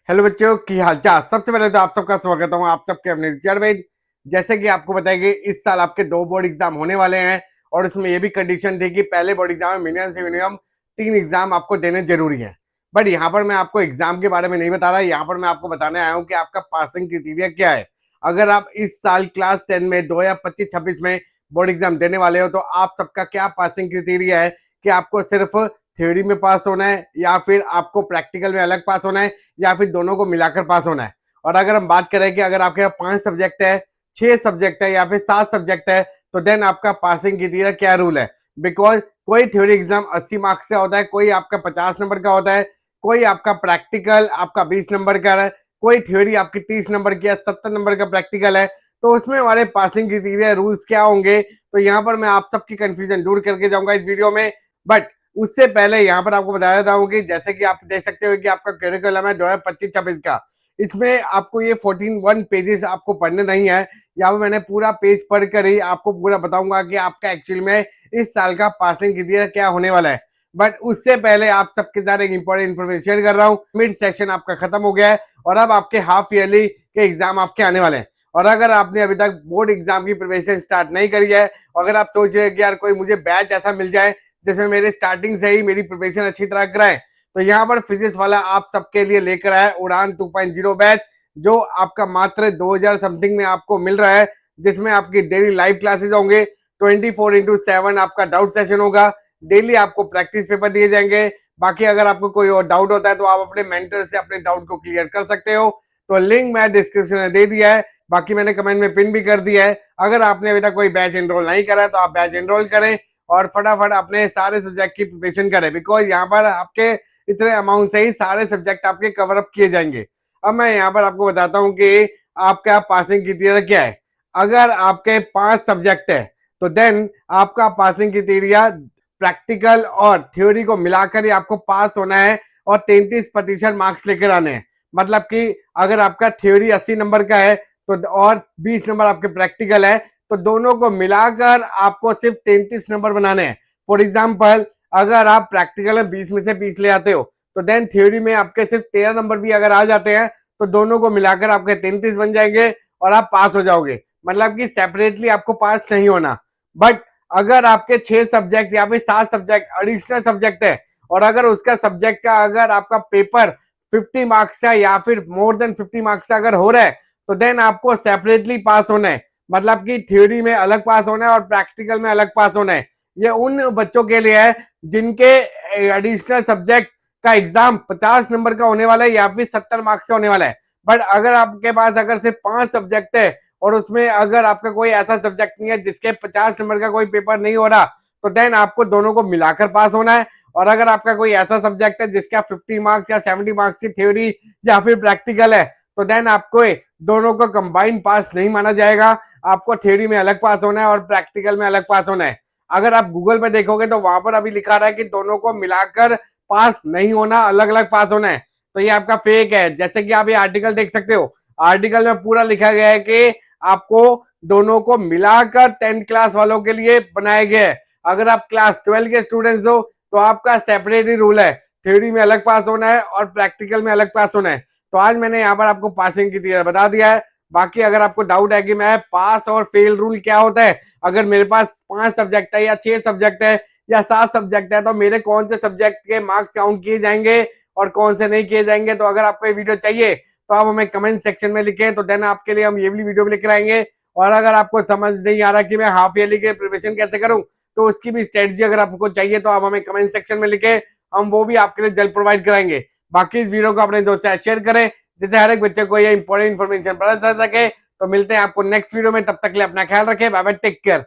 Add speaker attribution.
Speaker 1: Hello बच्चों की हालचाल। सबसे पहले तो आप सबका स्वागत है आप सबके अपने रिचर्ड में। जैसे कि आपको बताएंगे इस साल आपके 2 बोर्ड एग्जाम होने वाले हैं और उसमें ये भी कंडीशन थी कि पहले बोर्ड एग्जाम में मिनिमम से मिनिमम 3 एग्जाम आपको देने जरूरी है। बट यहाँ पर मैं आपको एग्जाम के बारे में नहीं बता रहा, यहाँ पर मैं आपको बताने आया हूँ कि आपका पासिंग क्राइटेरिया क्या है। अगर आप इस साल क्लास 10 में 2025-26 में बोर्ड एग्जाम देने वाले हो तो आप सबका क्या पासिंग क्राइटेरिया है कि आपको सिर्फ थ्योरी में पास होना है या फिर आपको प्रैक्टिकल में अलग पास होना है या फिर दोनों को मिलाकर पास होना है। और अगर हम बात करें कि अगर आपके 5 सब्जेक्ट है, 6 सब्जेक्ट है या फिर 7 सब्जेक्ट है तो देन आपका पासिंग क्राइटेरिया क्या रूल है। बिकॉज कोई थ्योरी एग्जाम 80 मार्क्स से होता है, कोई आपका 50 नंबर का होता है, कोई आपका प्रैक्टिकल आपका 20 नंबर का है, कोई थ्योरी आपकी 30 नंबर की है, 70 नंबर का प्रैक्टिकल है। तो उसमें हमारे पासिंग क्राइटेरिया रूल्स क्या होंगे, तो यहाँ पर मैं आप सबकी कंफ्यूजन दूर करके जाऊंगा इस वीडियो में। बट उससे पहले यहाँ पर आपको बता देता हूँ कि जैसे कि आप देख सकते हो कि आपका करिकुलम है 2025-26 का। इसमें आपको ये 14 पेजेस आपको पढ़ने नहीं है, यहाँ पर मैंने पूरा पेज पढ़ कर ही आपको पूरा बताऊंगा कि आपका एक्चुअल में इस साल का पासिंग क्राइटेरिया क्या होने वाला है। बट उससे पहले आप सबके साथ एक इंपॉर्टेंट इन्फॉर्मेशन शेयर कर रहा हूँ। मिड सेशन आपका खत्म हो गया है और अब आपके हाफ ईयरली के एग्जाम आपके आने वाले हैं। और अगर आपने अभी तक बोर्ड एग्जाम की प्रिपरेशन स्टार्ट नहीं करी है, अगर आप सोच रहे हैं कि यार कोई मुझे बैच ऐसा मिल जाए जैसे मेरे स्टार्टिंग से ही मेरी प्रिपरेशन अच्छी तरह कराए, तो यहाँ पर फिजिक्स वाला आप सबके लिए लेकर आया उड़ान 2.0 बैच, जो आपका मात्र 2000 समथिंग में आपको मिल रहा है, जिसमें आपकी डेली लाइव क्लासेस होंगे, 24/7 आपका डाउट सेशन होगा, डेली आपको प्रैक्टिस पेपर दिए जाएंगे। बाकी अगर आपको कोई और डाउट होता है तो आप अपने मेंटर से अपने डाउट को क्लियर कर सकते हो। तो लिंक मैं डिस्क्रिप्शन में दे दिया है, बाकी मैंने कमेंट में पिन भी कर दिया है। अगर आपने अभी तक कोई बैच एनरोल नहीं करा तो आप बैच एनरोल करें और फटाफट अपने सारे सब्जेक्ट की प्रिपरेशन करें, बिकॉज यहाँ पर आपके इतने अमाउंट से ही सारे सब्जेक्ट आपके कवर अप किए जाएंगे। अब मैं यहाँ पर आपको बताता हूँ कि आपका पासिंग क्राइटेरिया क्या है। अगर आपके 5 सब्जेक्ट है तो देन आपका पासिंग क्राइटेरिया प्रैक्टिकल और थ्योरी को मिलाकर ही आपको पास होना है और 33% मार्क्स लेकर आने हैं। मतलब कि अगर आपका थ्योरी 80 नंबर का है तो और 20 नंबर आपके प्रैक्टिकल है, तो दोनों को मिलाकर आपको सिर्फ 33 नंबर बनाने हैं। फॉर एग्जाम्पल अगर आप प्रैक्टिकल में 20 में से 20 ले आते हो तो देन थ्योरी में आपके सिर्फ 13 नंबर भी अगर आ जाते हैं तो दोनों को मिलाकर आपके 33 बन जाएंगे और आप पास हो जाओगे। मतलब कि सेपरेटली आपको पास नहीं होना। बट अगर आपके 6 सब्जेक्ट या फिर 7 सब्जेक्ट एडिशनल सब्जेक्ट है और अगर उसका सब्जेक्ट का अगर आपका पेपर 50 मार्क्स का या फिर मोर देन 50 मार्क्स का अगर हो रहा है तो देन आपको सेपरेटली पास होना है। मतलब कि थ्योरी में अलग पास होना है और प्रैक्टिकल में अलग पास होना है। ये उन बच्चों के लिए है जिनके एडिशनल सब्जेक्ट का एग्जाम 50 नंबर का होने वाला है या फिर 70 मार्क्स का होने वाला है। बट अगर आपके पास अगर सिर्फ 5 सब्जेक्ट है और उसमें अगर आपका कोई ऐसा सब्जेक्ट नहीं है जिसके 50 नंबर का कोई पेपर नहीं हो रहा तो देन आपको दोनों को मिलाकर पास होना है। और अगर आपका कोई ऐसा सब्जेक्ट है जिसका 50 मार्क्स या 70 मार्क्स की थ्योरी या फिर प्रैक्टिकल है तो देन आपको दोनों को कंबाइन पास नहीं माना जाएगा। आपको थ्योरी में अलग पास होना है और प्रैक्टिकल में अलग पास होना है। अगर आप गूगल पे देखोगे तो वहां पर अभी लिखा रहा है कि दोनों को मिलाकर पास नहीं होना, अलग अलग पास होना है। तो ये आपका फेक है। जैसे कि आप ये आर्टिकल देख सकते हो, आर्टिकल में पूरा लिखा गया है कि आपको दोनों को मिलाकर 10th क्लास वालों के लिए बनाए गए हैं। अगर आप क्लास 12 के स्टूडेंट्स हो तो आपका सेपरेट ही रूल है, थ्योरी में अलग पास होना है और प्रैक्टिकल में अलग पास होना है। तो आज मैंने यहाँ पर आपको पासिंग की क्राइटेरिया बता दिया है। बाकी अगर आपको डाउट है कि मैं पास और फेल रूल क्या होता है, अगर मेरे पास 5 सब्जेक्ट है या 6 सब्जेक्ट है या 7 सब्जेक्ट है तो मेरे कौन से सब्जेक्ट के मार्क्स काउंट किए जाएंगे और कौन से नहीं किए जाएंगे, तो अगर आपको ये वीडियो चाहिए तो आप हमें कमेंट सेक्शन में लिखें, तो देन आपके लिए हम ये भी वीडियो लेकर आएंगे। और अगर आपको समझ नहीं आ रहा कि मैं हाफ ईयरली के प्रिपरेशन कैसे करूं तो उसकी भी स्ट्रेटजी अगर आपको चाहिए तो आप हमें कमेंट सेक्शन में लिखें, हम वो भी आपके लिए जल्द प्रोवाइड कराएंगे। बाकी इस वीडियो को अपने दोस्तों से शेयर करें जिससे हर एक बच्चे को ये इंपॉर्टेंट इन्फॉर्मेशन पता चल सके। तो मिलते हैं आपको नेक्स्ट वीडियो में, तब तक के लिए अपना ख्याल रखें। Bye bye, take care.